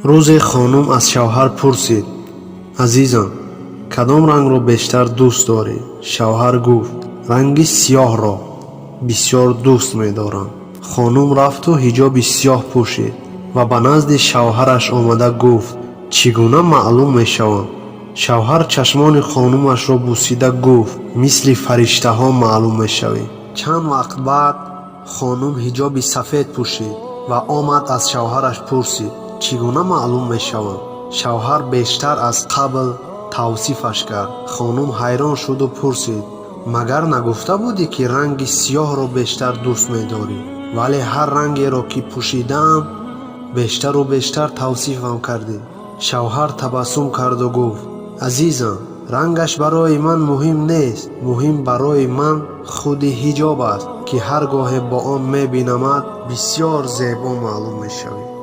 рӯзе хонум аз шавҳар пурсид: азизам, кадом рангро бештар дӯст дорӣ? Шавҳар гуфт: ранги сиёҳро бисёр дӯст медорам. хонум рафту ҳиҷоби сиёҳ пӯшид ва ба назди шавҳараш омада гуфт: чӣ гуна маълум мешавам? шавҳар чашмони хонумашро бусида гуфт: мисли фариштаҳо маълум мешавӣ. чанд вақт баъд хонум ҳиҷоби сафед пӯшид ва омад аз шавҳараш пурсид: чӣ гуна маълум мешавам? шавҳар бештар аз қабл тавсифаш кард. хонум ҳайрон шуду пурсид: магар нагуфта будӣ ки ранги сиёҳро бештар дӯст медорӣ? вале ҳар рангеро ки пӯшидаам бештару бештар тавсифам кардӣ. шавҳар табассум карду гуфт: азизам, рангаш барои ман муҳим нест. муҳим барои ман худи ҳиҷоб аст, ки ҳар гоҳе бо он мебинамад бисёр зебо маълум мешавӣ.